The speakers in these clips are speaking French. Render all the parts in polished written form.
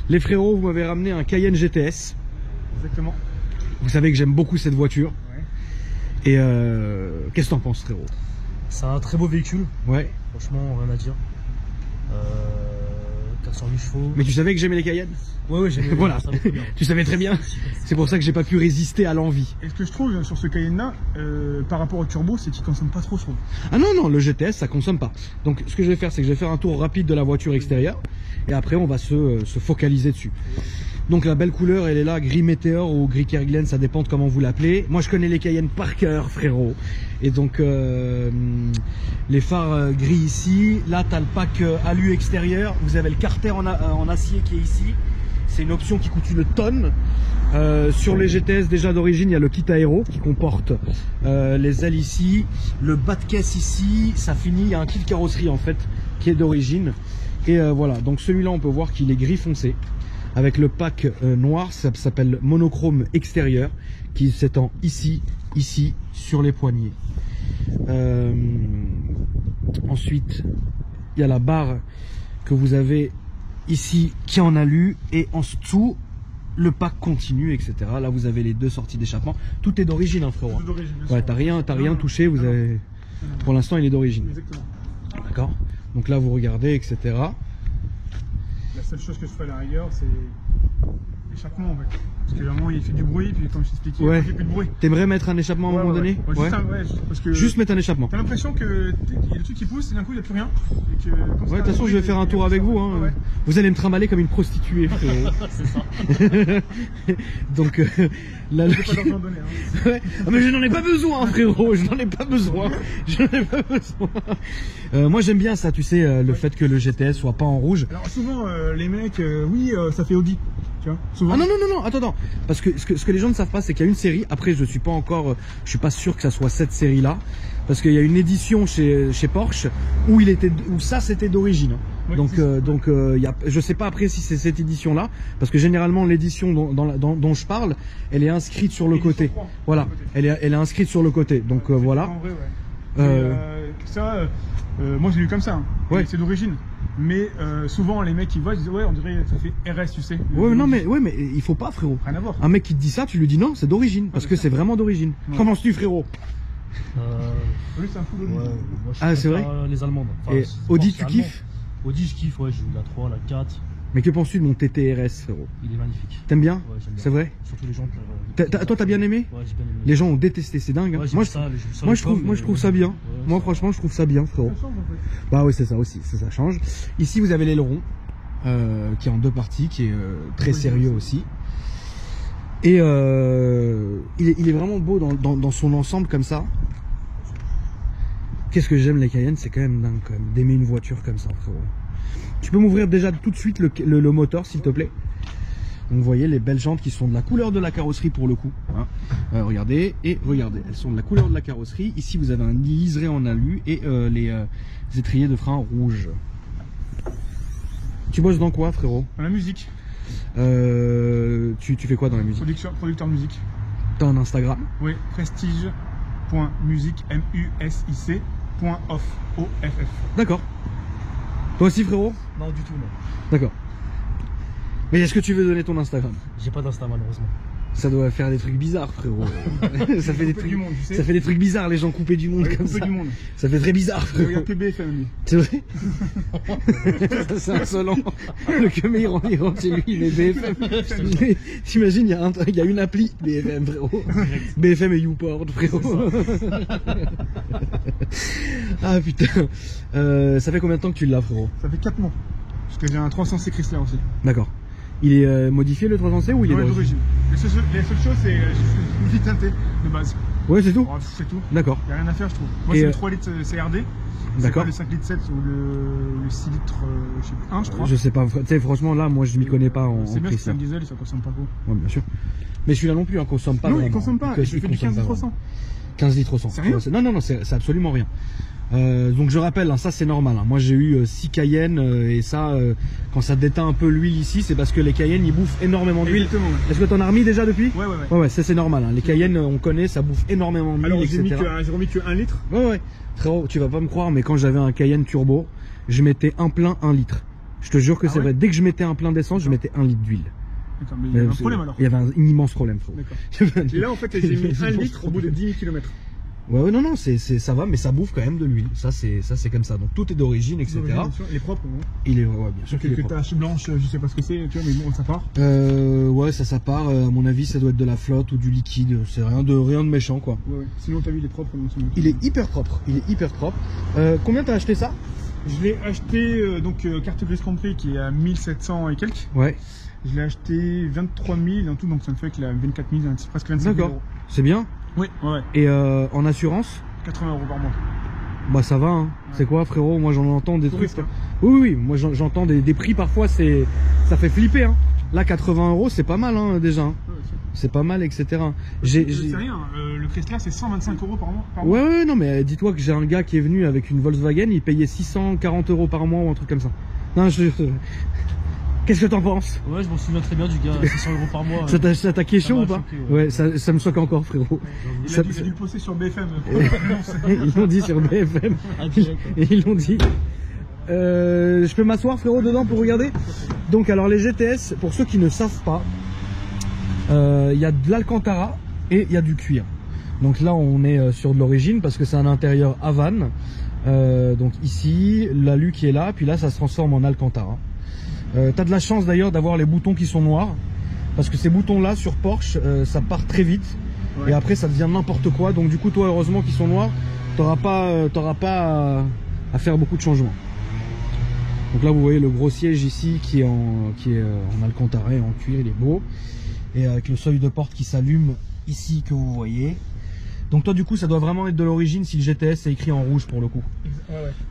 Les frérots, vous m'avez ramené un Cayenne GTS. Exactement. Vous savez que j'aime beaucoup cette voiture. Ouais. Et qu'est-ce que t'en penses, frérot? C'est un très beau véhicule. Ouais. Franchement, rien à dire. 408 chevaux. Mais tu savais que j'aimais les Cayennes? Ouais, j'aimais. Voilà. Tu savais très bien. C'est pour ça que j'ai pas pu résister à l'envie. Et ce que je trouve sur ce Cayenne là, par rapport au turbo, c'est qu'il consomme pas trop, je trouve. Ah non, non, le GTS ça consomme pas. Donc ce que je vais faire, c'est que je vais faire un tour rapide de la voiture extérieure. Et après on va se focaliser dessus. Donc la belle couleur, elle est là, gris météore ou gris Kerguelen, ça dépend de comment vous l'appelez. Moi je connais les Cayennes par cœur, frérot. Et donc les phares gris ici. Là tu as le pack alu extérieur. Vous avez le carter en acier qui est ici. C'est une option qui coûte une tonne. Sur les GTS déjà d'origine, il y a le kit aéro qui comporte les ailes ici, le bas de caisse ici, ça finit, il y a un kit carrosserie en fait qui est d'origine. Et voilà, donc celui-là on peut voir qu'il est gris foncé avec le pack noir, ça s'appelle monochrome extérieur qui s'étend ici, ici sur les poignées. Ensuite, il y a la barre que vous avez ici qui en alu et en dessous le pack continu, etc. Là vous avez les deux sorties d'échappement. Tout est d'origine, hein, frérot. Ouais, t'as rien touché. Vous avez. Pour l'instant, il est d'origine. Exactement. D'accord. Donc là vous regardez, etc. La seule chose que je fais à la rigueur, c'est l'échappement en fait. Parce que vraiment il fait du bruit, puis comme je t'expliquais, Ouais. il fait plus de bruit. T'aimerais mettre un échappement à un moment donné? Ouais. Parce que Juste mettre un échappement. t'as l'impression que il y a le truc qui pousse et d'un coup il n'y a plus rien. Et que, Ouais, de toute façon je vais faire un tour avec vous. Hein. Ouais. Vous allez me trimballer comme une prostituée, frérot. C'est ça. Donc là, Je peux pas leur en donner. Hein. Ouais. Ah, mais je n'en ai pas besoin, frérot. Je n'en ai pas besoin. Je n'en ai pas besoin. Moi j'aime bien ça, tu sais, le fait que le GTS soit pas en rouge. Alors souvent les mecs, oui, ça fait Audi. Tu vois, souvent. Ah non, non, non, non, attends. Parce que ce que les gens ne savent pas, c'est qu'il y a une série. Après, je suis pas sûr que ça soit cette série-là. Parce qu'il y a une édition chez Porsche où ça c'était d'origine. Oui, Donc je sais pas après si c'est cette édition-là. Parce que généralement, l'édition dont je parle, elle est inscrite sur le côté. Voilà. Elle est inscrite sur le côté. Donc voilà. En vrai, ouais. Ça, moi j'ai lu comme ça. Hein. Ouais. C'est d'origine. Mais souvent les mecs qui voient, ils disent ouais, on dirait ça fait RS, tu sais. Ouais, mais il faut pas, frérot. Rien à voir. Un mec qui te dit ça, tu lui dis non, c'est d'origine. Parce que c'est vraiment d'origine. Ouais. Comment tu, frérot? Lui, c'est un full Audi. Ouais, moi, je Ah, c'est préfère, vrai les Allemandes. Enfin, Et c'est Audi, pas tu allemand. kiffes? Audi, je kiffe, ouais, j'ai eu la 3, la 4. Mais que penses-tu de mon TTRS, frérot? Il est magnifique. T'aimes bien? Ouais, j'aime bien. C'est vrai? Surtout les gens Toi, t'as bien aimé? Ouais, j'ai bien aimé. Les gens ont détesté, c'est dingue. Hein. Ouais, Moi, je je trouve ça bien. Moi, franchement, je trouve ça bien, frérot. Ça change, en fait. Bah oui, c'est ça aussi, ça change. Ici, vous avez l'aileron, qui est en deux parties, qui est très sérieux aussi. Et il est vraiment beau dans son ensemble comme ça. Qu'est-ce que j'aime les Cayennes, c'est quand même dingue d'aimer une voiture comme ça, frérot. Tu peux m'ouvrir déjà tout de suite le moteur, s'il te plaît? Donc vous voyez les belles jantes qui sont de la couleur de la carrosserie pour le coup. Hein. Regardez, elles sont de la couleur de la carrosserie. Ici vous avez un liseré en alu et les étriers de frein rouges. Tu bosses dans quoi, frérot? Dans la musique. Tu fais quoi dans la musique? Producteur de musique. T'as un Instagram? Oui, prestige.music, music.off. O-F-F. D'accord. Toi aussi, frérot? Non, du tout, non. D'accord. Mais est-ce que tu veux donner ton Instagram? J'ai pas d'Insta, malheureusement. Ça doit faire des trucs bizarres, frérot. Ça fait des trucs du monde, tu sais. Ça fait des trucs bizarres, les gens coupés du monde comme ça. Du monde. Ça fait très bizarre, Il frérot. regarde que BFM, lui. C'est vrai? C'est insolent. Le que il rentre chez lui, il est BFM. T'imagines, il y a une appli BFM, frérot. BFM et YouPort, frérot. Ah putain. Ça fait combien de temps que tu l'as, frérot? Ça fait 4 mois. Parce que j'ai un 300C Chrysler aussi. D'accord. Il est modifié le 300C ou il est d'origine? Les seules choses, c'est une vie teintée de base. Ouais, c'est tout? Oh, c'est tout. D'accord. Il n'y a rien à faire, je trouve. Moi, c'est le 3 litres CRD. D'accord. Le 5 litres 7 ou le 6 litres, je sais plus, 1, je crois. Je sais pas. Tu sais, franchement, là, moi, je m'y connais pas en C'est bien, c'est Chrysler. un diesel et ça consomme pas beaucoup. Ouais, bien sûr. Mais celui-là non plus, consomme pas. Non, vraiment. il consomme pas. Je fais du 15 litres au 100. 15 litres au 100. C'est rien? Non, c'est absolument rien. Donc je rappelle, hein, ça c'est normal. Hein. Moi j'ai eu 6 Cayennes et ça, quand ça déteint un peu l'huile ici, c'est parce que les Cayennes ils bouffent énormément d'huile. Exactement, ouais. Est-ce que t'en as remis déjà depuis? Ouais. Ouais, ça c'est normal. Hein. Les Cayennes, on connaît, ça bouffe énormément d'huile, Alors etc. j'ai remis que 1 litre. Ouais. Frérot, tu vas pas me croire, mais quand j'avais un Cayenne turbo, je mettais un plein 1 litre. Je te jure que Ah c'est ouais vrai. Dès que je mettais un plein d'essence, je mettais 1 litre d'huile. D'accord, mais il y avait un problème alors. Il y avait un immense problème, frérot. D'accord. Et là, en fait, j'ai mis 1 litre au bout de 10 000 km. Ouais, non, ça va, mais ça bouffe quand même de l'huile. Ça, c'est comme ça. Donc tout est d'origine, etc. Il est propre, non? Il est, ouais, bien sûr. Quelques taches blanches, je sais pas ce que c'est, tu vois, mais bon, ça part. Ouais, ça part. À mon avis, ça doit être de la flotte ou du liquide. C'est rien de méchant, quoi. Ouais. Sinon, t'as vu, il est propre. Non, il est hyper propre. Combien t'as acheté ça? Je l'ai acheté, carte grise compris, qui est à 1700 et quelques. Ouais. Je l'ai acheté 23 000 en tout, donc ça me fait que la 24 000, c'est presque 25 000 D'accord. euros. C'est bien. Oui, ouais. Et en assurance? 80 euros par mois. Bah ça va, hein. Ouais. C'est quoi, frérot? Moi j'en entends des Touriste, trucs. hein. Oui, moi j'entends des prix parfois, ça fait flipper, hein. Là 80 euros, c'est pas mal, hein, déjà. Ouais, c'est pas mal, etc. c'est rien, le Chrysler c'est 125 euros par mois. Ouais, non, mais dis-toi que j'ai un gars qui est venu avec une Volkswagen, il payait 640 euros par mois ou un truc comme ça. Non, Qu'est-ce que t'en penses? Ouais, je m'en souviens très bien du gars, 600 euros par mois. Ça t'a question ou pas? choqué, ouais, ça me choque encore, frérot. Il a dû le poster sur BFM. Ils l'ont dit sur BFM. Et ils l'ont dit. Je peux m'asseoir, frérot, dedans pour regarder? Donc, alors, les GTS, pour ceux qui ne savent pas, il y a de l'Alcantara et il y a du cuir. Donc là, on est sur de l'origine parce que c'est un intérieur Havane. Donc ici, l'alu qui est là, puis là, ça se transforme en Alcantara. T'as de la chance d'ailleurs d'avoir les boutons qui sont noirs, parce que ces boutons là sur Porsche ça part très vite, ouais. Et après ça devient n'importe quoi, donc du coup toi heureusement qu'ils sont noirs, t'auras pas à faire beaucoup de changements. Donc là vous voyez le gros siège ici qui est en Alcantara et en cuir, il est beau, et avec le seuil de porte qui s'allume ici que vous voyez. Donc toi du coup ça doit vraiment être de l'origine si le GTS est écrit en rouge pour le coup.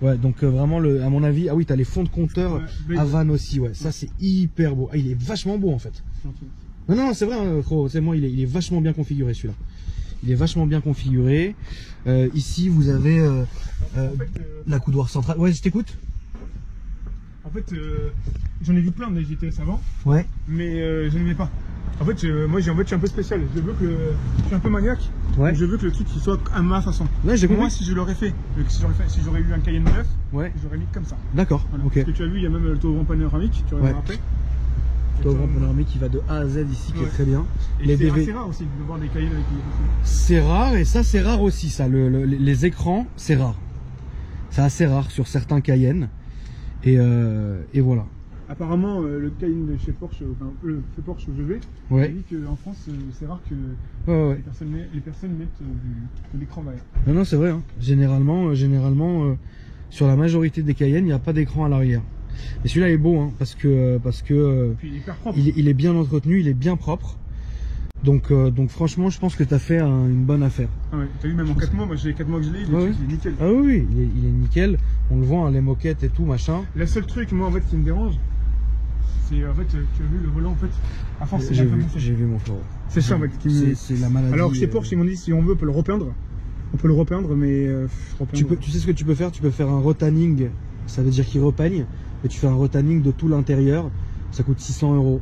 Ouais, donc vraiment à mon avis, ah oui t'as les fonds de compteur Havane aussi, ouais, ça c'est hyper beau. Ah, il est vachement beau en fait. Non c'est vrai, c'est moi, il est vachement bien configuré celui-là. Il est vachement bien configuré. Ici vous avez la coudoir centrale. Ouais, je t'écoute. En fait, j'en ai vu plein des GTS avant. Ouais. Mais je n'aimais pas. En fait, moi, je suis un peu spécial. Je suis un peu maniaque. Ouais. Donc je veux que le truc il soit à ma façon. Ouais, j'ai compris. Moi, si je l'aurais fait, si j'aurais eu un Cayenne 9, ouais, j'aurais mis comme ça. D'accord. Voilà. Ok. Parce que tu as vu, il y a même le toit panoramique. Tu aurais rappelé. Le toit panoramique qui va de A à Z ici, qui est très bien. Et c'est assez rare aussi de voir des Cayennes avec les. C'est rare, et ça c'est rare aussi. Ça, les écrans, c'est rare. C'est assez rare sur certains Cayennes. Et voilà. Apparemment, le Cayenne de chez Porsche, enfin le chez Porsche où je vais, ouais, dit qu'en France, c'est rare que ouais. Les personnes mettent de l'écran derrière. Non, c'est vrai. Hein. Généralement, sur la majorité des Cayennes, il n'y a pas d'écran à l'arrière. Mais celui-là est beau, hein, parce que puis il est hyper propre. Il est bien entretenu, il est bien propre. Donc franchement, je pense que tu as fait une bonne affaire. Ah ouais, t'as vu, même en 4 mois, moi j'ai 4 mois que je l'ai, il est nickel. Ah oui, il est nickel. On le voit, hein, les moquettes et tout, machin. Le seul truc, moi, en fait, qui me dérange, c'est en fait, tu as vu le volant, en fait, à force, c'est j'ai vu mon frère. C'est ça, en fait, qui me... C'est la maladie. Alors chez Porsche, ils m'ont dit, si on veut, on peut le repeindre. On peut le repeindre, mais... Tu sais ce que tu peux faire? Tu peux faire un retanning, ça veut dire qu'il repeigne, et tu fais un retanning de tout l'intérieur, ça coûte 600 €. Ouais.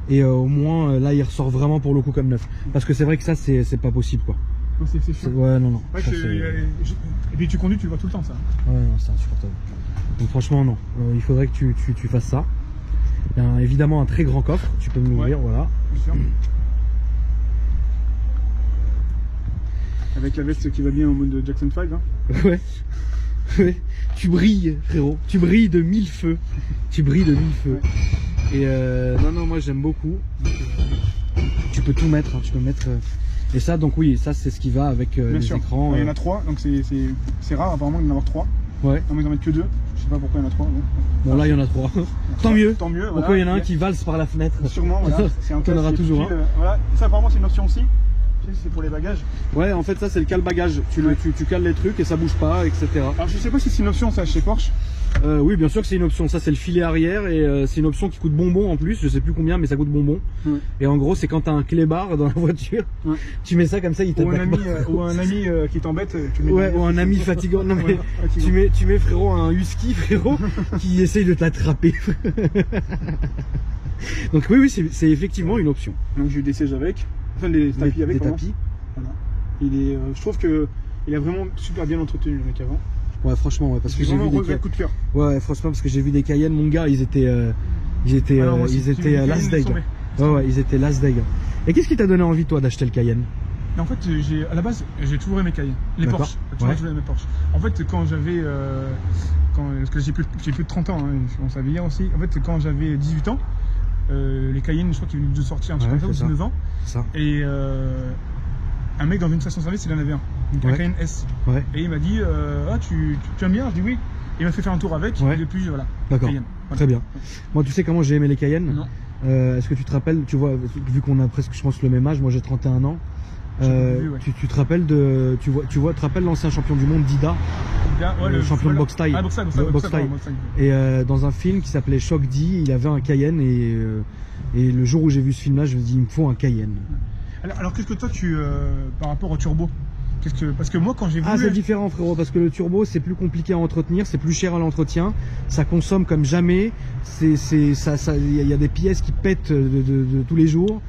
Et au moins, là, il ressort vraiment pour le coup comme neuf. Parce que c'est vrai que ça, c'est pas possible, quoi. Non, c'est sûr. Ouais, non. Ouais, et puis tu conduis, tu le vois tout le temps, ça. Ouais, non, c'est insupportable. Donc franchement, non. Il faudrait que tu fasses ça. Il y a évidemment un très grand coffre, tu peux me l'ouvrir, voilà. Bien sûr. Avec la veste qui va bien en mode Jackson 5, hein. Ouais. Ouais. Tu brilles, frérot. Tu brilles de 1000 feux. Tu brilles de 1000 feux. Ouais. Et non, moi j'aime beaucoup. Tu peux tout mettre, hein. Tu peux mettre. Et ça, donc oui, ça c'est ce qui va avec les écrans. Il y en a 3, donc c'est rare apparemment d'en avoir 3. Ouais. Non, mais ils en mettent que 2. Je sais pas pourquoi il y en a 3. Bon, là il y en a 3. Tant mieux. Tant mieux. Pourquoi voilà, il y en a un qui valse par la fenêtre? Sûrement, voilà. C'est un peu toujours. Hein. Voilà. Ça apparemment c'est une option aussi. C'est pour les bagages. Ouais, en fait ça c'est le cale-bagage. Tu cales les trucs et ça bouge pas, etc. Alors je sais pas si c'est une option ça chez Porsche. Oui, bien sûr que c'est une option. Ça c'est le filet arrière et c'est une option qui coûte bonbon en plus. Je sais plus combien, mais ça coûte bonbon. Ouais. Et en gros, c'est quand t'as un clébard dans la voiture, ouais, tu mets ça comme ça, il t'attaque pas. Ou un ami qui t'embête. Ouais, ou un ami fatigant. Non mais tu mets frérot un husky frérot qui essaye de t'attraper. Donc oui, c'est effectivement une option. Donc j'ai eu des sièges avec. Enfin des tapis avec. Des tapis. Voilà. Je trouve que il a vraiment super bien entretenu le mec avant. Ouais, franchement, ouais, parce que j'ai vu des coup de cœur. Ouais, franchement, parce que j'ai vu des Cayenne, mon gars, ils étaient last day. Ouais, ils étaient last day. Et qu'est-ce qui t'a donné envie, toi, d'acheter le Cayenne? En fait, à la base, j'ai toujours aimé Cayenne. Les Porsche. J'ai toujours aimé Porsche. En fait, quand j'avais. Parce que j'ai plus de 30 ans, hein, on savait hier aussi. En fait, quand j'avais 18 ans, les Cayenne, je crois qu'ils venaient de sortir un truc comme ça, ou 19 ans. Ça. Et un mec dans une station-service, il en avait un. Donc un Cayenne S. Ouais. Et il m'a dit tu aimes bien? Je dis oui. Il m'a fait faire un tour avec. Et depuis, voilà. D'accord. Voilà. Très bien. Moi, tu sais comment j'ai aimé les Cayenne? Non. Est-ce que tu te rappelles, tu vois, vu qu'on a presque, je pense, le même âge, moi j'ai 31 ans. Tu te rappelles te rappelles l'ancien champion du monde Dida, le champion de boxe thaï. Ah, boxe thaï. Et dans un film qui s'appelait Shock D, il avait un Cayenne et le jour où j'ai vu ce film-là, je me dis il me faut un Cayenne. Alors qu'est-ce que toi par rapport au turbo? Parce que moi quand j'ai vu... Ah, c'est différent, frérot, parce que le turbo c'est plus compliqué à entretenir, c'est plus cher à l'entretien, ça consomme comme jamais, il y a des pièces qui pètent de tous les jours,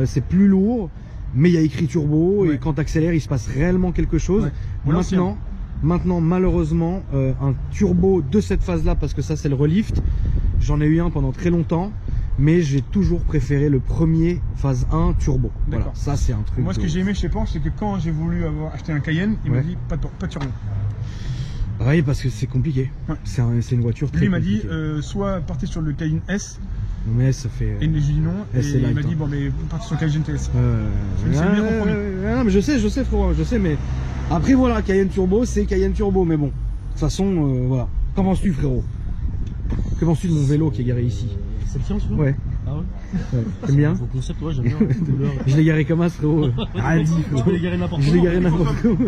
c'est plus lourd. Mais il y a écrit turbo et quand tu accélères, il se passe réellement quelque chose. Maintenant, malheureusement, un turbo de cette phase-là, parce que ça c'est le relift, j'en ai eu un pendant très longtemps, mais j'ai toujours préféré le premier phase 1 turbo. Voilà, ça c'est un truc. Moi, ce que j'ai aimé chez Porsche, c'est que quand j'ai voulu acheter un Cayenne, il m'a dit pas de turbo. Oui, parce que c'est compliqué. C'est une voiture très compliquée. Lui, il m'a dit soit partez sur le Cayenne S. Mais ça fait. Et j'ai dit non. Et il m'a dit bon, mais partez sur le Cayenne GTS. Non, mais je sais, frérot, je sais, mais après voilà, Cayenne turbo, c'est Cayenne turbo, mais bon, de toute façon, voilà. Qu'en penses-tu, frérot? Que penses-tu de mon vélo qui est garé ici? C'est le tien, celui-là? Ouais. Ah ouais? T'aimes bien? Au concept, ouais, j'aime bien. Je l'ai garé comme un, frérot. Ah, dis, frérot. Je l'ai garé n'importe où. Je l'ai garé n'importe où.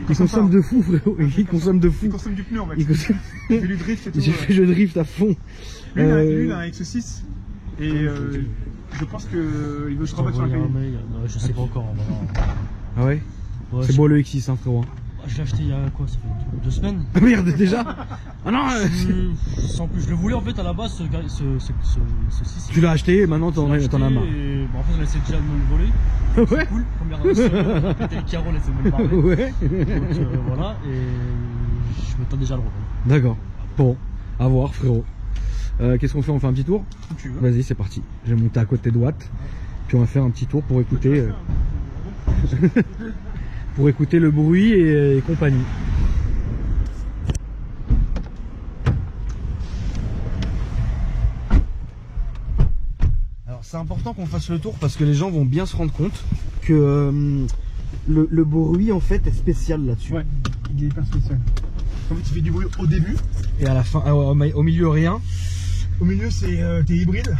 Il consomme de fou, frérot. Il consomme de fou. Il consomme du pneu, en fait. Il fait du drift et tout. J'ai fait le drift à fond. Lui, il a un X6. Et je pense qu'il veut se rabattre sur un Cayenne. Je sais pas encore. Ah ouais? C'est beau le X6, hein, frérot. Je l'ai acheté il y a quoi? Ça fait 2 semaines. Merde, déjà? Ah non! Sans plus, je le voulais en fait à la base, ce 6. Tu l'as acheté et maintenant t'en as marre. Et, bon, en fait, je laissais déjà me le voler. Ouais. C'est cool. Première raison, péter les carreaux, laisser me le parler. Ouais. Donc voilà, et je me tente déjà à le revendre. D'accord. Bon, à voir, frérot. Qu'est-ce qu'on fait? On fait un petit tour? Tu veux. Vas-y, c'est parti. Je vais monter à côté de Watt. Puis on va faire un petit tour pour écouter. Pour écouter le bruit et compagnie. Alors c'est important qu'on fasse le tour parce que les gens vont bien se rendre compte que le bruit en fait est spécial là-dessus. Ouais, il est hyper spécial. En fait il fait du bruit au début. Et à la fin, au milieu rien. Au milieu c'est t'es hybride.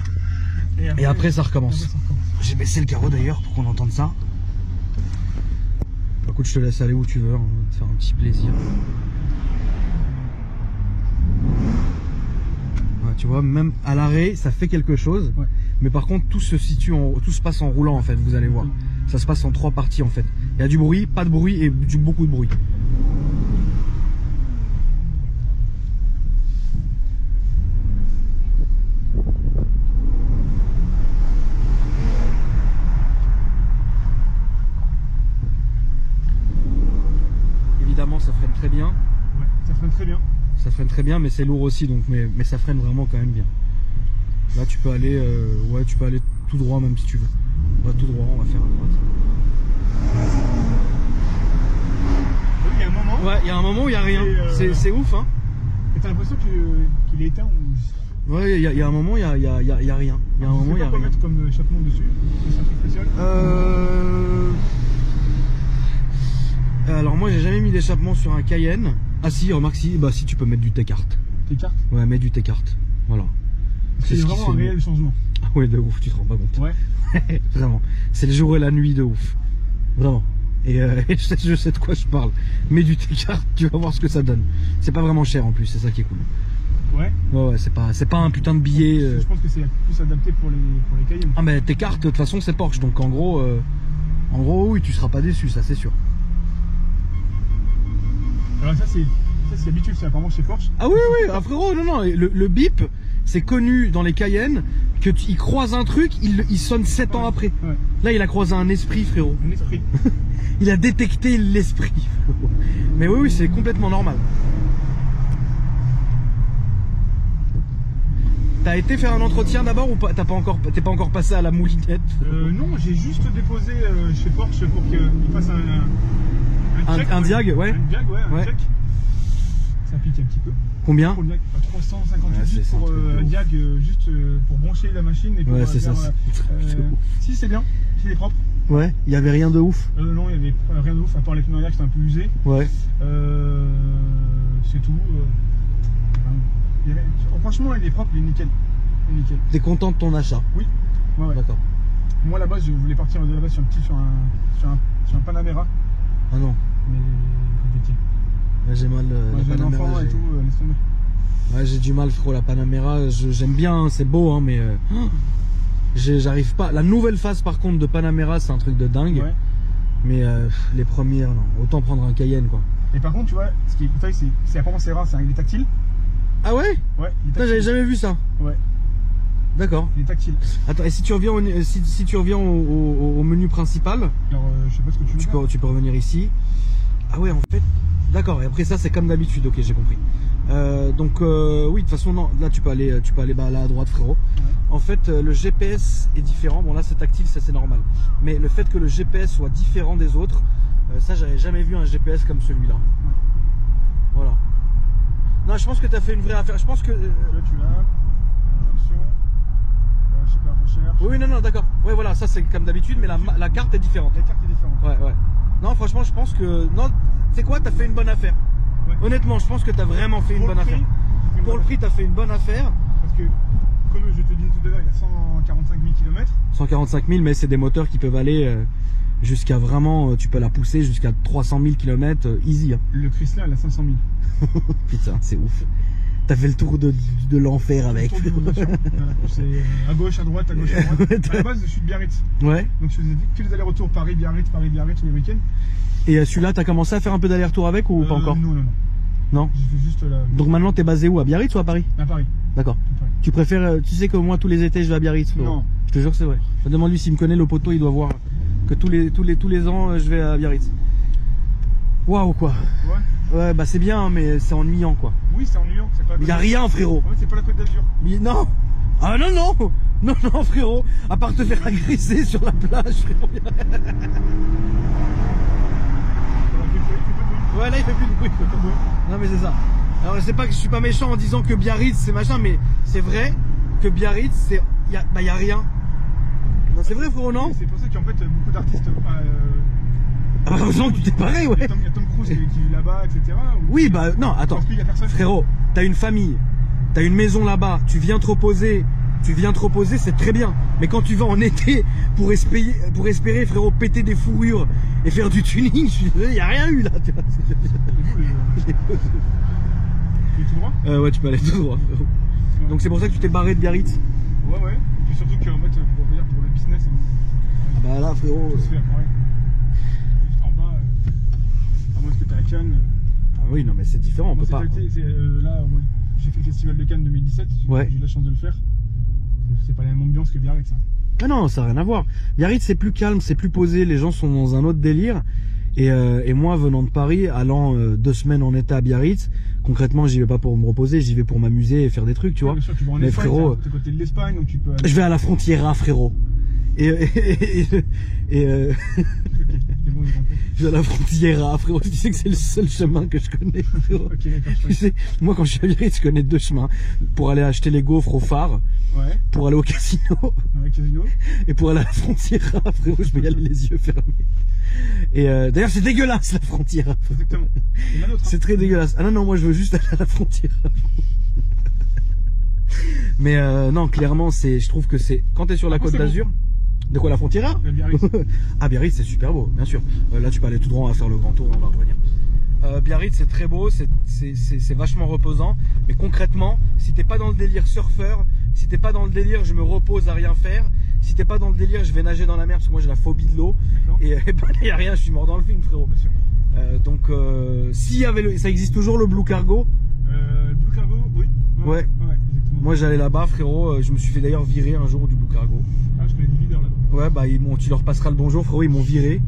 Et après ça recommence. J'ai baissé le carreau d'ailleurs pour qu'on entende ça. Écoute, je te laisse aller où tu veux, hein, te faire un petit plaisir. Ouais, tu vois, même à l'arrêt, ça fait quelque chose. Ouais. Mais par contre, tout se passe en roulant en fait, vous allez voir. Ça se passe en 3 parties en fait. Il y a du bruit, pas de bruit et beaucoup de bruit. Évidemment, ça freine très bien. Ouais, ça freine très bien. Ça freine très bien, mais c'est lourd aussi, donc mais ça freine vraiment quand même bien. Là, tu peux aller, tu peux aller tout droit même si tu veux. On va tout droit, on va faire à droite. Il y a un moment. Ouais, il y a un moment où il n'y a rien. C'est ouf, hein. Et t'as l'impression qu'il est éteint ou... Ouais, il y a un moment, il y a rien. Il y a un moment, il y a rien. Mettre comme échappement dessus. C'est un truc spécial. Alors moi j'ai jamais mis d'échappement sur un Cayenne. Ah si, remarque si, bah si tu peux mettre du T-Cart. T-Cart? Ouais, mets du T-Cart. Voilà. C'est vraiment un réel changement. Ah ouais, de ouf, tu te rends pas compte. Ouais. Vraiment. C'est le jour et la nuit de ouf. Vraiment. Et je sais de quoi je parle. Mets du T-Cart, tu vas voir ce que ça donne. C'est pas vraiment cher en plus, c'est ça qui est cool. Ouais. Ouais, c'est pas un putain de billet. Je pense que c'est plus adapté pour les Cayennes. Ah mais T-Cart, de toute façon c'est Porsche, donc en gros oui, tu seras pas déçu, ça c'est sûr. Alors ça c'est habituel, c'est apparemment chez Porsche. Ah oui, frérot, non, le bip, c'est connu dans les Cayennes, que il croise un truc, il sonne 7 ans après. Ouais. Là, il a croisé un esprit, frérot. Un esprit. Il a détecté l'esprit, frérot. Mais oui, c'est complètement normal. T'as été faire un entretien d'abord ou pas? T'es pas encore passé à la moulinette? Non, j'ai juste déposé chez Porsche pour qu'il fasse un check. Un diag, ouais. Un diag, ouais, un check. Ça pique un petit peu. Combien? Pour le diag, 358 pour un diag, juste pour brancher la machine et pour ouais, c'est faire, ça. si, c'est bien, il est propre. Ouais, il y avait rien de ouf. Non, il y avait rien de ouf, à part les pneus arrière qui étaient un peu usés. Ouais. C'est tout. Franchement, il est propre, il est nickel. T'es content de ton achat? Oui. Ouais. D'accord. Moi, à la base, je voulais partir de là-bas sur un Panamera. Ah non. Mais compliqué. Ouais, j'ai mal. J'ai un enfant et tout, laisse tomber. Ouais, j'ai du mal, frérot. La Panamera, j'aime bien, hein, c'est beau, hein, mais j'arrive pas. La nouvelle phase, par contre, de Panamera, c'est un truc de dingue. Ouais. Mais les premières, non. Autant prendre un Cayenne, quoi. Et par contre, tu vois, ce qui est c'est apparemment c'est rare, il est tactile. Ah ouais? Ouais. J'avais jamais vu ça. Ouais. D'accord. Il est tactile. Attends, et si tu reviens au menu principal, alors je sais pas ce que tu veux. Tu peux revenir ici. Ah ouais, en fait. D'accord. Et après ça, c'est comme d'habitude. Ok, j'ai compris. Donc oui, de toute façon, non. Là, tu peux aller là à droite, frérot. Ouais. En fait, le GPS est différent. Bon, là, c'est tactile, ça c'est normal. Mais le fait que le GPS soit différent des autres, ça, j'avais jamais vu un GPS comme celui-là. Ouais. Voilà. Non, je pense que tu as fait une vraie affaire. Je pense que. Là, tu l'as. Option. Je sais pas, recherche. Oui, non, d'accord. Ouais, voilà, ça c'est comme d'habitude, mais la carte est différente. La carte est différente. Ouais. Non, franchement, je pense que. Non, tu sais quoi, tu as fait une bonne affaire. Ouais. Honnêtement, je pense que tu as vraiment fait une bonne affaire. Pour le prix, tu as fait une bonne affaire. Parce que, comme je te disais tout à l'heure, il y a 145 000 km. 145 000, mais c'est des moteurs qui peuvent aller jusqu'à vraiment. Tu peux la pousser jusqu'à 300 000 km easy. Hein. Le Chrysler, il a 500 000. Putain, c'est ouf. T'as fait le tour de l'enfer avec. Voilà, c'est à gauche, à droite, à gauche, à droite. À la base, je suis de Biarritz. Ouais. Donc je faisais que les allers-retours Paris-Biarritz tous les week-ends. Et celui-là, t'as commencé à faire un peu d'aller-retour avec ou pas encore? Non. Non. J'ai fait juste là. Donc maintenant, t'es basé où? À Biarritz ou à Paris? À Paris. D'accord. Tu préfères. Tu sais que moi, tous les étés, je vais à Biarritz. Non. Je te jure, c'est vrai. Demande-lui s'il me connaît, le poteau, il doit voir que tous les ans, je vais à Biarritz. Waouh, quoi. Ouais. Ouais, bah c'est bien, mais c'est ennuyant, quoi. Oui, c'est ennuyant. Il y a rien, frérot. Ouais, c'est pas la Côte d'Azur. Non. Ah non, frérot. À part te faire agresser sur la plage, frérot. Ouais, là il fait plus de bruit. Non, mais c'est ça. Alors, c'est pas que je suis pas méchant en disant que Biarritz c'est machin, mais c'est vrai que Biarritz c'est. Y a rien. Non, c'est vrai, frérot, non? C'est pour ça qu'en fait, beaucoup d'artistes. Ah bah heureusement que tu t'es pareil, ouais. Il y a Tom Cruise qui vit là-bas, etc. Oui, bah non, attends. Frérot, t'as une famille, t'as une maison là-bas, tu viens te reposer, c'est très bien. Mais quand tu vas en été pour espérer, frérot, péter des fourrures et faire du tuning, il y a rien eu là. Tu vois. Il est tout droit? Ouais, tu peux aller tout droit, frérot. Ouais. Donc c'est pour ça que tu t'es barré de Biarritz? Ouais. Et puis surtout qu'en fait, pour le business. Ah bah là, frérot. Tout se fait, pareil. Ah oui, non mais c'est différent, on peut pas. Là, j'ai fait le festival de Cannes 2017, ouais. J'ai eu la chance de le faire. C'est pas la même ambiance que Biarritz. Hein. Ah non, ça n'a rien à voir. Biarritz c'est plus calme, c'est plus posé, les gens sont dans un autre délire. Et moi, venant de Paris, allant 2 semaines en été à Biarritz, concrètement, j'y vais pas pour me reposer, j'y vais pour m'amuser et faire des trucs, tu vois. Bien sûr, tu vas en Espagne, frérot, t'es à côté de l'Espagne, donc tu peux. Je vais à la Frontiera, frérot. Je vais à la Frontiera, frérot. Tu sais que c'est le seul chemin que je connais, frérot. Okay, tu sais, moi quand je suis à Biarritz, je connais 2 chemins. Pour aller acheter les gaufres au phare, ouais. Pour aller au casino, et pour aller à la Frontiera, frérot, je vais y aller les yeux fermés. Et d'ailleurs, c'est dégueulasse la Frontiera. Exactement. C'est très dégueulasse. Ah non, moi je veux juste aller à la Frontiera. Mais non, clairement, je trouve que c'est quand t'es sur la Côte d'Azur. De quoi, la Frontiera? Ah, Biarritz c'est super beau, bien sûr. Là tu peux aller tout droit, on va faire le grand tour, on va revenir. Biarritz c'est très beau, c'est vachement reposant. Mais concrètement, si t'es pas dans le délire surfeur, si t'es pas dans le délire je me repose à rien faire, si t'es pas dans le délire je vais nager dans la mer parce que moi j'ai la phobie de l'eau. Et ben y a rien, je suis mort dans le film, frérot. Bien sûr. Donc s'il y avait ça existe toujours le Blue Cargo? Blue Cargo, oui. Ouais. Moi j'allais là-bas, frérot, je me suis fait d'ailleurs virer un jour du Blue Cargo. Ah, je connais des leaders là-bas. Ouais, bah tu leur passeras le bonjour, frérot, ils m'ont viré.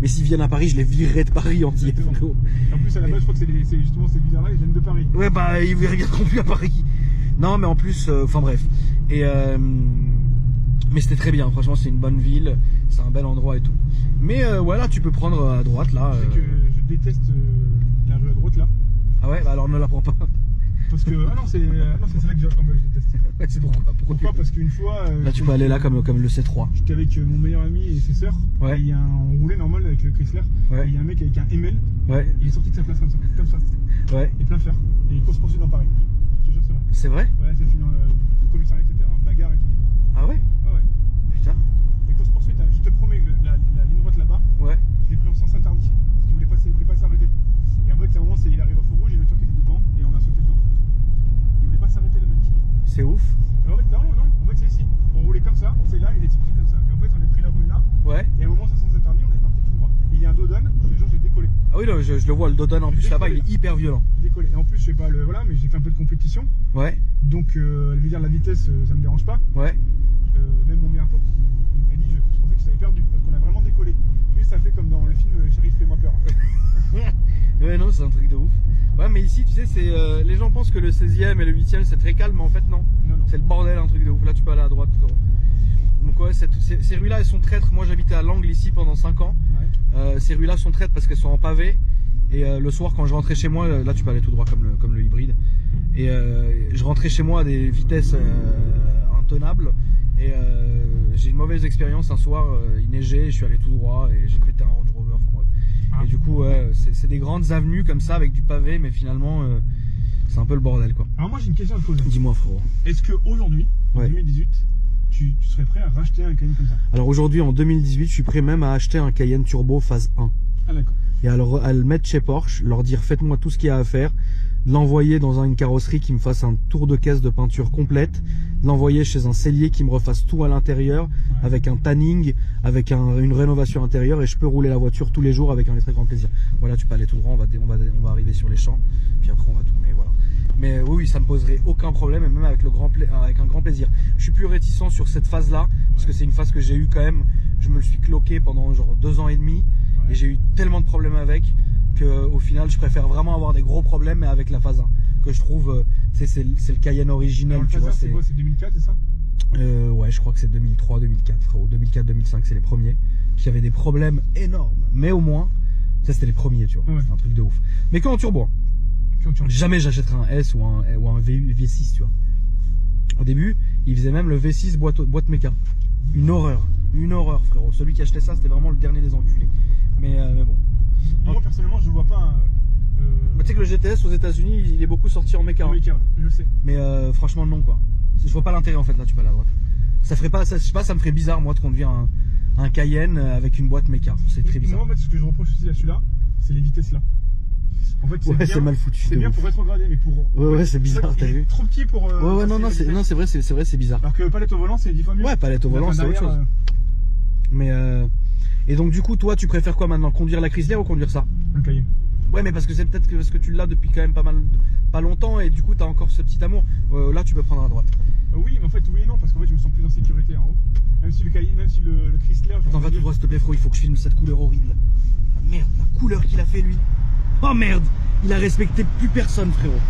Mais s'ils viennent à Paris, je les virerai de Paris entier. En plus, à la base, je crois que c'est justement ces leaders-là, ils viennent de Paris. Ouais, bah ils viendront plus à Paris. Non, mais en plus, enfin bref. Et mais c'était très bien. Franchement, c'est une bonne ville, c'est un bel endroit et tout. Mais voilà, tu peux prendre à droite là. Que je déteste la rue à droite là. Ah ouais, bah alors ne la prends pas. Parce que ah non, c'est celle-là que je déteste. Ouais, c'est pourquoi Parce qu'une fois. Là, tu peux aller là comme le C3. J'étais avec mon meilleur ami et ses sœurs. Ouais. Et on roulait normal avec le Chrysler. Ouais. Et il y a un mec avec un ML. Ouais. Il est sorti de sa place comme ça. Ouais. Et plein fer. Et il course poursuite dans Paris. Je te jure, c'est vrai. C'est vrai? Ouais, c'est fini le commissariat, etc. Bagarre et tout. Ah ouais? Ah ouais. Putain. Et course poursuite, hein, je te promets, la ligne droite là-bas. Ouais. Je l'ai pris en sens interdit. Parce qu'il voulait pas s'arrêter. Et en fait, à un moment, il arrive au feu rouge et le voiture qui était devant. Et on a sauté dedans. Il voulait pas s'arrêter, le mec. C'est ouf. En fait, non. En fait, c'est ici. On roulait comme ça, c'est là, il est pris comme ça. Et en fait, on a pris la rue là. Ouais. Et à un moment, ça sens interdit, on est parti tout droit. Et il y a un dodon, le jour, j'ai décollé. Ah oui, là, je le vois, le Dodon en plus là-bas, il est hyper violent. J'ai décollé. Et en plus, je sais pas voilà, mais j'ai fait un peu de compétition. Ouais. Donc, je veux dire, la vitesse, ça me dérange pas. Ouais. Même mon meilleur pote, il m'a dit, je pensais que ça avait perdu, parce qu'on a vraiment décollé. Lui, ça fait comme dans le film Chérie, fais-moi peur. Ouais, non, c'est un truc de ouf. Ouais, mais ici, tu sais, c'est les gens pensent que le 16e et le 8e c'est très calme, mais en fait, non. C'est le bordel, un truc de ouf. Là, tu peux aller à droite. Donc, ouais, ces rues-là, elles sont traîtres. Moi, j'habitais à Langle ici pendant 5 ans. Ouais. Ces rues-là sont traîtres parce qu'elles sont en pavé. Et le soir, quand je rentrais chez moi, là, tu peux aller tout droit comme le hybride. Et je rentrais chez moi à des vitesses intenables. Et j'ai une mauvaise expérience un soir. Il neigeait, je suis allé tout droit et j'ai pété un Range Rover. Enfin, bref. Et du coup, c'est des grandes avenues comme ça avec du pavé, mais finalement, c'est un peu le bordel, quoi. Alors moi, j'ai une question à te poser. Dis-moi, frérot. Est-ce qu'aujourd'hui, en 2018, tu serais prêt à racheter un Cayenne comme ça? Alors aujourd'hui, en 2018, je suis prêt même à acheter un Cayenne Turbo phase 1. Ah d'accord. Et à le mettre chez Porsche, leur dire faites-moi tout ce qu'il y a à faire, l'envoyer dans une carrosserie qui me fasse un tour de caisse de peinture complète, l'envoyer chez un sellier qui me refasse tout à l'intérieur, avec un tanning, avec une rénovation intérieure, et je peux rouler la voiture tous les jours avec un très grand plaisir. Voilà, tu peux aller tout droit, on va arriver sur les champs, puis après on va tourner, voilà. Mais oui, ça me poserait aucun problème, et même avec un grand plaisir. Je suis plus réticent sur cette phase-là, parce que c'est une phase que j'ai eu quand même, je me le suis cloqué pendant genre 2 ans et demi, et j'ai eu tellement de problèmes avec, qu'au final, je préfère vraiment avoir des gros problèmes, mais avec la phase 1, que je trouve, c'est le Cayenne original. Alors, tu vois, c'est quoi, c'est 2004, c'est ça? Ouais, je crois que c'est 2003, 2004, ou 2004, 2005, c'est les premiers, qui avaient des problèmes énormes, mais au moins, ça c'était les premiers, tu vois, c'est un truc de ouf. Mais qu'en turbo, jamais j'achèterai un S ou un V6, tu vois. Au début, ils faisaient même le V6 boîte méca. Une horreur, frérot. Celui qui achetait ça, c'était vraiment le dernier des enculés. Mais bon. Moi, personnellement, je vois pas. Tu sais que le GTS aux États-Unis, il est beaucoup sorti en méca. En méca, je sais. Mais franchement, non, quoi. Je vois pas l'intérêt en fait. Là, tu peux aller à droite. Ça ferait pas, je sais pas, ça me ferait bizarre, moi, de conduire un Cayenne avec une boîte méca. C'est très bizarre. Moi, en fait, ce que je reproche aussi à celui-là, c'est les vitesses là. En fait, c'est mal foutu. C'est bien pour rétrograder, mais pour. Ouais, c'est bizarre, t'as vu. Trop petit pour. Ouais, non, c'est vrai, c'est bizarre. Alors que palette au volant, c'est 10 fois mieux. Ouais, palette au volant, c'est autre chose. Mais et donc, du coup, toi, tu préfères quoi maintenant? Conduire la Chrysler ou conduire ça? Un Cayenne. Ouais, mais parce que c'est peut-être parce que tu l'as depuis quand même pas longtemps, et du coup, t'as encore ce petit amour. Là, tu peux prendre à droite. Oui, mais en fait, oui et non, parce qu'en fait, je me sens plus en sécurité en haut. Même si le Cayenne, même si le Chrysler. Attends, va tout droit, s'il te plaît, frérot, il faut que je filme cette couleur horrible. Ah, merde, la couleur qu'il a fait, lui. Oh merde, il a respecté plus personne, frérot.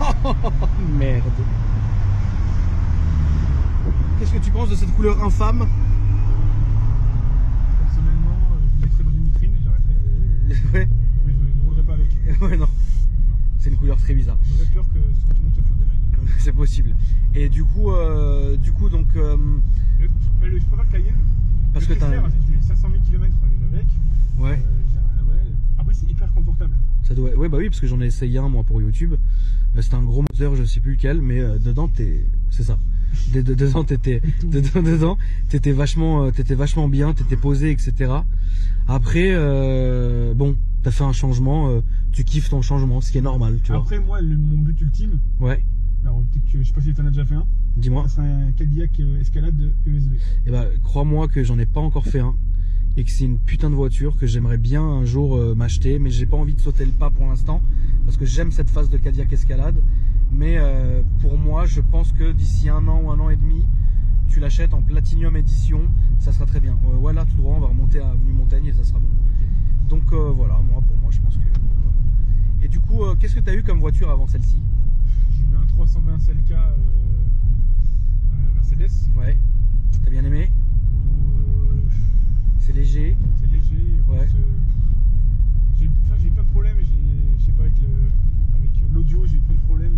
Oh merde. Qu'est-ce que tu penses de cette couleur infâme? Personnellement, je le mettrais dans une vitrine et j'arrêterais. Ouais. Mais je ne roulerais pas avec. Ouais, non. C'est une couleur très bizarre. J'aurais peur que tout le monde se foute de la gueule. C'est possible. Et du coup, donc. Mais je préfère Cayenne. Parce que t'as. J'ai 500 000 km avec. Ouais. Après, c'est hyper confortable. Ça doit. Ouais, bah oui, parce que j'en ai essayé un moi pour YouTube. C'était un gros moteur, je sais plus lequel, mais dedans c'est ça. Dedans t'étais vachement bien, t'étais posé, etc. Après, bon, t'as fait un changement, tu kiffes ton changement, ce qui est normal, tu vois. Après, moi, mon but ultime. Ouais. Alors, peut-être que je sais pas si tu en as déjà fait un. Dis-moi. C'est un Cadillac Escalade USB. Eh bah, crois-moi que j'en ai pas encore fait un. Et que c'est une putain de voiture que j'aimerais bien un jour m'acheter, mais j'ai pas envie de sauter le pas pour l'instant parce que j'aime cette phase de Cadillac Escalade. Mais pour moi, je pense que d'ici 1 an ou 1 an et demi, tu l'achètes en Platinum Edition, ça sera très bien. Voilà, tout droit, on va remonter à Avenue Montaigne et ça sera bon. Donc voilà, pour moi, je pense que. Et du coup, qu'est-ce que tu as eu comme voiture avant celle-ci? J'ai eu un 320 CLK Mercedes. Ouais. T'as bien aimé? C'est léger. C'est léger. Ouais. J'ai plein de problèmes. Je sais pas, avec l'audio, j'ai eu plein de problèmes.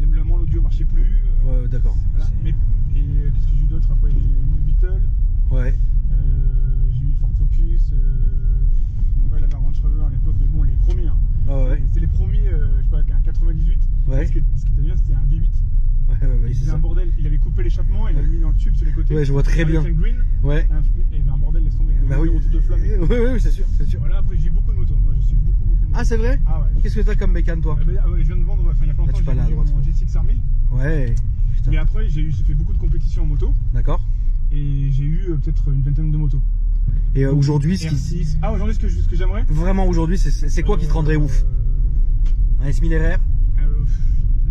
Évidemment, l'audio marchait plus. Ouais, d'accord. Voilà. Et qu'est-ce que j'ai eu d'autre? Après, j'ai eu une Beetle. Ouais. J'ai eu une Ford Focus. Mon père avait un Range Rover à l'époque, mais bon, les premiers. Hein. Ah ouais. C'était les premiers, je sais pas, avec un 98. Ouais. Ce qui était bien, c'était un V8. Ouais, C'était un bordel. Il avait coupé l'échappement, il l'avait mis dans le tube sur les côtés. Ouais, je vois très bien. Un green. Ouais. Il y avait un bordel, laisse tomber. Bah oui. Retour de flamme. Oui, c'est sûr, c'est sûr. Voilà, après j'ai beaucoup de motos. Moi, je suis beaucoup de motos. Ah, c'est vrai? Ah ouais. Qu'est-ce que t'as comme bécane, toi? Ouais, je viens de vendre, enfin, il y a pas longtemps, tu peux aller à j'ai droite, mon G6 R1000. Ouais. Putain. Mais après, j'ai fait beaucoup de compétitions en moto. D'accord. Et j'ai eu peut-être une vingtaine de motos. Et aujourd'hui, R6. Ah, aujourd'hui, ce que j'aimerais? Vraiment, aujourd'hui, c'est quoi qui te rendrait ouf? Un S1000 RR?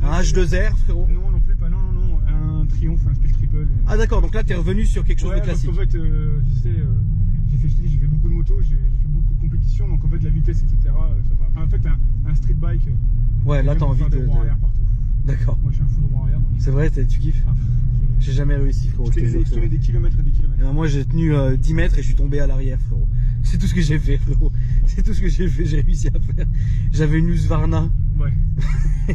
Un H2R, frérot? Non plus, pas. Non. Un Triumph, un Speed Triple. Ah, d'accord, donc là, t'es revenu sur quelque chose de classique. En fait, j'ai fait beaucoup de motos, j'ai fait beaucoup de compétitions, donc en fait, la vitesse, etc. Ça va. Enfin, en fait, un street bike. Ouais, là, t'as envie de. Arrière partout. D'accord. Moi, je suis un fou de rond arrière. C'est vrai, tu kiffes? J'ai jamais réussi, frérot. Je tenais des kilomètres et des kilomètres. Et ben, moi, j'ai tenu 10 mètres et je suis tombé à l'arrière, frérot. C'est tout ce que j'ai fait, frérot. C'est tout ce que j'ai fait, j'ai réussi à faire. J'avais une Husqvarna. Ouais.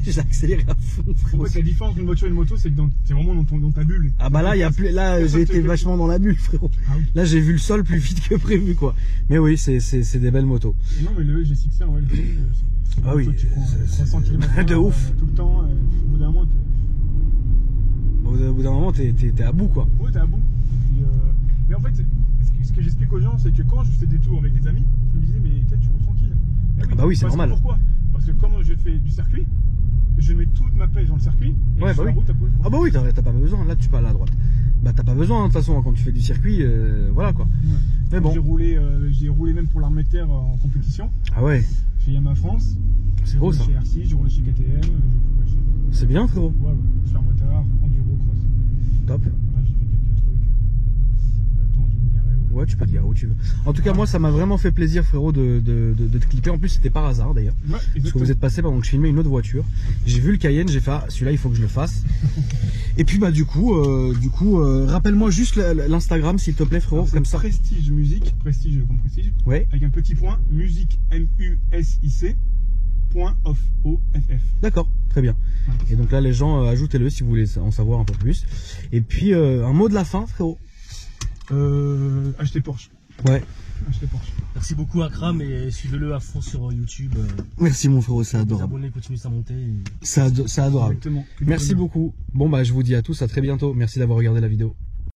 J'ai accéléré à fond, frérot. En fait, la différence d'une voiture et une moto, c'est que c'est vraiment dans ta bulle. Ah bah là, j'ai été vachement dans la bulle, frérot. Ah oui. Là, j'ai vu le sol plus vite que prévu, quoi. Mais oui, c'est des belles motos. Et non, mais le G6R, ouais, ah oui, tu prends 300 km de ouf. Tout le temps, au bout d'un moment, au bout d'un moment, t'es à bout, quoi. Ouais, t'es à bout. Et puis, mais en fait, ce que j'explique aux gens, c'est que quand je fais des tours avec des amis, je me disais, mais peut-être tu roules tranquille. Oui, bah oui, c'est normal. Pourquoi? Parce que quand je fais du circuit, je mets toute ma pêche dans le circuit. Et ouais, bah oui. Route, ah bah oui, t'as pas besoin. Là, tu peux aller à droite. Bah t'as pas besoin, de toute façon, quand tu fais du circuit, voilà quoi. Ouais. Mais bon. J'ai roulé même pour l'armée de terre en compétition. Ah ouais. Chez Yamaha France. C'est gros ça. Chez RC, j'ai roulé chez KTM. C'est bien, frérot. Ouais, faire motard, enduro, cross. Top. Ah, j'ai fait quelques trucs. Attends, je vais me garer où? Ouais, tu peux te garer où tu veux. En tout cas, moi, ça m'a vraiment fait plaisir, frérot, de te clipper. En plus, c'était par hasard d'ailleurs. Ouais, parce que vous êtes passé pendant que je filmais une autre voiture. J'ai vu le Cayenne, j'ai fait, ah, celui-là, il faut que je le fasse. Et puis, bah, du coup, rappelle-moi juste l'Instagram, s'il te plaît, frérot, comme ça. Prestige Musique, Prestige comme Prestige. Ouais. Avec un petit point, musique, M-U-S-I-C. .off. D'accord, très bien. Ouais. Et donc là, les gens, ajoutez-le si vous voulez en savoir un peu plus. Et puis, un mot de la fin, frérot. Achetez Porsche. Ouais. Achetez Porsche. Merci beaucoup Akram et suivez-le à fond sur YouTube. Merci mon frérot, c'est adorable. Abonnez, continuez à monter. Et... C'est adorable. Exactement. Merci beaucoup. Bon bah je vous dis à tous à très bientôt. Merci d'avoir regardé la vidéo.